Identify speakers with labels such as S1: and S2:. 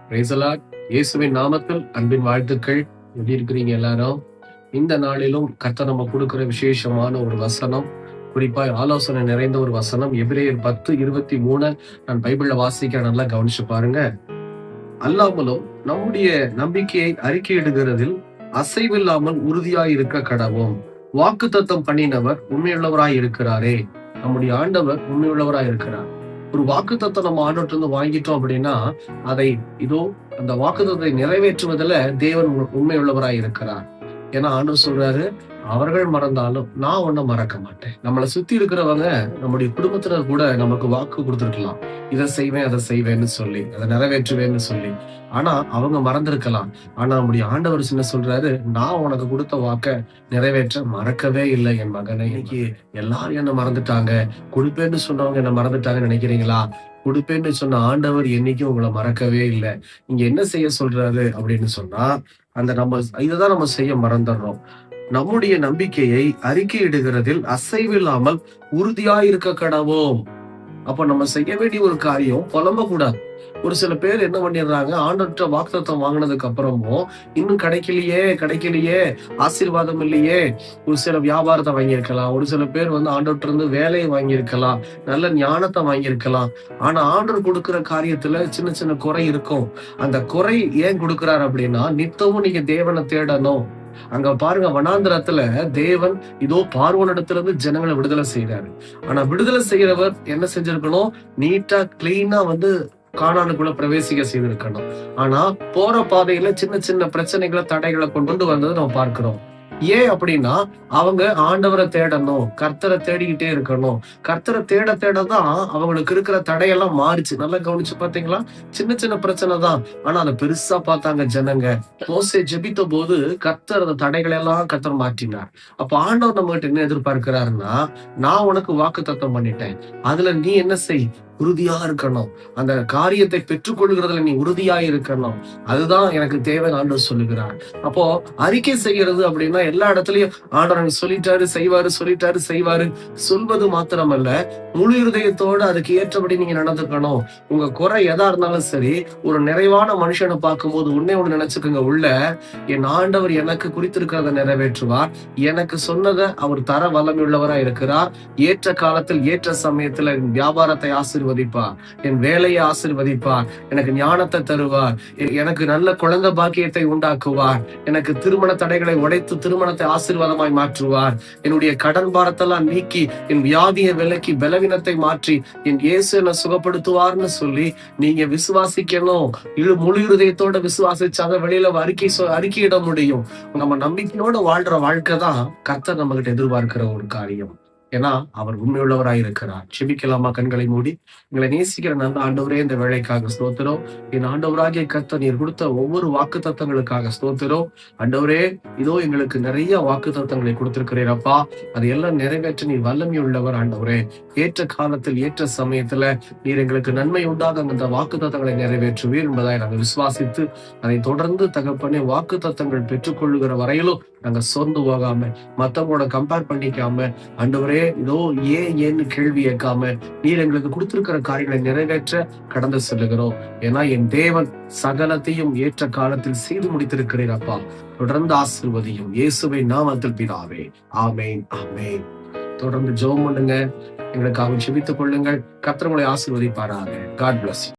S1: Praise the Lord. இயேசுவின் நாமத்தில் அன்பின் வாழ்த்துக்கள். எப்படி இருக்கிறீங்க எல்லாரும்? இந்த நாளிலும் கர்த்தர் நம்ம கொடுக்கிற விசேஷமான ஒரு வசனம், குறிப்பாய் ஆலோசனை நிறைந்த ஒரு வசனம். எபிரேயர் 10:23 நான் பைபிள்ல வாசிக்க நல்லா கவனிச்சு பாருங்க. அல்லாமலும் நம்முடைய நம்பிக்கையை அறிக்கையிடுகிறதில் அசைவில்லாமல் உறுதியாய் இருக்க கடவோம். வாக்குத்தத்தம் பண்ணினவர் உண்மையுள்ளவராய் இருக்கிறாரே. நம்முடைய ஆண்டவர் உண்மையுள்ளவராய் இருக்கிறார். ஒரு வாக்குத்தத்தம் நம்ம ஆண்டவர்ட்ட இருந்து வாங்கிட்டோம் அப்படின்னா, அதை இதோ அந்த வாக்குத்தத்தை நிறைவேற்றுவதில் தேவன் உண்மையுள்ளவராய் இருக்கிறார். ஏன்னா ஆண்டவர் சொல்றாரு, அவர்கள் மறந்தாலும் நான் ஒன்ன மறக்க மாட்டேன். நம்மளை சுத்தி இருக்கிறவங்க, நம்முடைய குடும்பத்தினர் கூட நமக்கு வாக்கு கொடுத்திருக்கலாம், இதை செய்வேன் அதை செய்வேன்னு சொல்லி, அதை நிறைவேற்றுவேன்னு சொல்லி. ஆனா அவங்க மறந்திருக்கலாம். ஆனா நம்முடைய ஆண்டவர் என்ன சொல்றாரு, நான் உனக்கு கொடுத்த வாக்க நிறைவேற்ற மறக்கவே இல்லை என் மகனை. இன்னைக்கு எல்லாரும் என்ன மறந்துட்டாங்க, கொடுப்பேன்னு சொன்னவங்க என்ன மறந்துட்டாங்கன்னு நினைக்கிறீங்களா? கொடுப்பேன்னு சொன்ன ஆண்டவர் என்னைக்கும் உங்களை மறக்கவே இல்லை. நீங்க என்ன செய்ய சொல்றாரு அப்படின்னு சொன்னா, அந்த நம்ம இதைதான் நம்ம செய்ய மறந்துடுறோம். நம்முடைய நம்பிக்கையை அறிக்கையிடுகிறதில் அசைவில்லாமல் உறுதியாயிருக்க கடவோம். அப்ப நம்ம செய்ய வேண்டிய ஒரு காரியம் புலம்ப கூடாது. ஒரு சில பேர் என்ன பண்ணிடுறாங்க, ஆண்டவர்ட்ட வாக்குத்தத்தம் வாங்கினதுக்கு அப்புறமும் இன்னும் கிடைக்கலையே, ஆசீர்வாதம் இல்லையே. ஒரு சில வியாபாரத்தை வாங்கியிருக்கலாம், ஒரு சில பேர் ஆண்டவர்ட்ட இருந்து வேலையை வாங்கியிருக்கலாம், நல்ல ஞானத்தை வாங்கியிருக்கலாம். ஆனா ஆண்டவர் கொடுக்கிற காரியத்துல சின்ன சின்ன குறை இருக்கும். அந்த குறை ஏன் கொடுக்கிறார் அப்படின்னா, நித்தமும் நீங்க தேவனை தேடணும். அங்க பாருங்க, வனாந்திரத்துல தேவன் இதோ பார்வோனிடத்துல இருந்து ஜனங்களை விடுதலை செய்யறாரு. ஆனா விடுதலை செய்யறவர் என்ன செஞ்சிருக்கணும், நீட்டா கிளீனா கானானுக்குள்ள பிரவேசிக்க செய்திருக்கணும். ஆனா போற பாதையில சின்ன சின்ன பிரச்சனைகளை, தடைகளை கொண்டு வந்ததை நம்ம பார்க்கிறோம். ஏன் அப்படின்னா, அவங்க ஆண்டவரை தேடணும், கர்த்தரை தேடிக்கிட்டே இருக்கணும். கர்த்தரை தேடதான் அவங்களுக்கு இருக்கிற தடையெல்லாம் மாறிச்சு. நல்லா கவனிச்சு பாத்தீங்களா? சின்ன சின்ன பிரச்சனை தான், ஆனா அதை பெருசா பார்த்தாங்க ஜனங்க. மோசே ஜெபித்த போது கர்த்தர் அந்த தடைகளை எல்லாம் கர்த்தர் மாற்றினார். அப்ப ஆண்டவர் நம்ம கிட்ட என்ன எதிர்பார்க்கிறாருன்னா, நான் உனக்கு வாக்குத்தத்தம் பண்ணிட்டேன், அதுல நீ என்ன செய், உறுதியா இருக்கணும். அந்த காரியத்தை பெற்றுக்கொள்கிறதுல நீ உறுதியா இருக்கணும். அதுதான் எனக்கு தேவைன்னு ஆண்டவர் சொல்லுகிறார். அப்போ அறிக்கை செய்யறது அப்படின்னா, எல்லா இடத்துலயும் ஆண்டவர் சொல்லிட்டாரு செய்வாரு சொல்வது மாத்திரமல்ல, முழு இருதயத்தோடு அதுக்கு ஏற்றபடி நீங்க நடந்துக்கணும். உங்க குறை எதா இருந்தாலும் சரி, ஒரு நிறைவான மனுஷனை பார்க்கும்போது ஒண்ணு நினைச்சுக்கோங்க, உள்ள என் ஆண்டவர் எனக்கு குறித்திருக்கிறத நிறைவேற்றுவார், எனக்கு சொன்னதை அவர் தர வல்லமையுள்ளவரா இருக்கிறார். ஏற்ற காலத்தில் ஏற்ற சமயத்துல வியாபாரத்தை ஆசீர்வதிப்பார், என் வேலையை ஆசீர்வதிப்பார், எனக்கு ஞானத்தை தருவார், எனக்கு நல்ல குழந்தை பாக்கியத்தை உண்டாக்குவார், எனக்கு திருமண தடைகளை உடைத்து திருமணத்தை ஆசீர்வாதமாய் மாற்றுவார், என்னுடைய கடன் பாரத்தெல்லாம் நீக்கி என் வியாதியை விலக்கி பலவீனத்தை மாற்றி என் இயேசு என்ன சுகப்படுத்துவார்னு சொல்லி நீங்க விசுவாசிக்கணும். முழு இருதயத்தோட விசுவாசிச்சாத வெளியில அறிக்கையிட முடியும். நம்ம நம்பிக்கையோட வாழ்ற வாழ்க்கை தான் கர்த்தர் நம்ம கிட்ட எதிர்பார்க்கிற ஒரு காரியம். ஏன்னா அவர் உண்மையுள்ளவராய் இருக்கிறார். செபிக்கலாமா? கண்களை மூடி. எங்களை நேசிக்கிற நல்ல ஆண்டவரே, இந்த வேலைக்காக ஸ்தோத்திரம். என் ஆண்டவராகிய கர்த்தர் நீர் கொடுத்த ஒவ்வொரு வாக்கு தத்தங்களுக்காக ஸ்தோத்திரம். ஆண்டவரே, இதோ எங்களுக்கு நிறைய வாக்கு தத்தங்களை கொடுத்திருக்கிறீரப்பா. அதையெல்லாம் நிறைவேற்ற நீர் வல்லமை உள்ளவர். ஆண்டவரே, ஏற்ற காலத்தில் ஏற்ற சமயத்துல நீர் எங்களுக்கு நன்மை உண்டாக அந்த வாக்கு தத்தங்களை நிறைவேற்றுவீர் என்பதாய் நாங்கள் விசுவாசித்து, அதை தொடர்ந்து தகப்பனே வாக்கு தத்தங்கள் பெற்றுக்கொள்ளுகிற வரையிலும் நாங்க சோர்ந்து போகாம, மத்தவங்களோட கம்பேர் பண்ணிக்காம, ஆண்டவரே இதோ ஏன்னு கேள்வி கேட்காம நீர் எங்களுக்கு கொடுத்திருக்கிற காரியங்களை நிறைவேற்ற கடந்து செல்லுகிறோம். ஏன்னா என் தேவன் சகலத்தையும் ஏற்ற காலத்தில் செய்து முடித்திருக்கிறீர் அப்பா. தொடர்ந்து ஆசீர்வதியும் இயேசுவின் நாமத்தில் பிதாவே. ஆமேன், ஆமேன். தொடர்ந்து ஜெபம் பண்ணுங்க, எங்களுக்காக ஜெபித்துக் கொள்ளுங்கள். கர்த்தர் உங்களை ஆசீர்வதிப்பாராக. God bless you.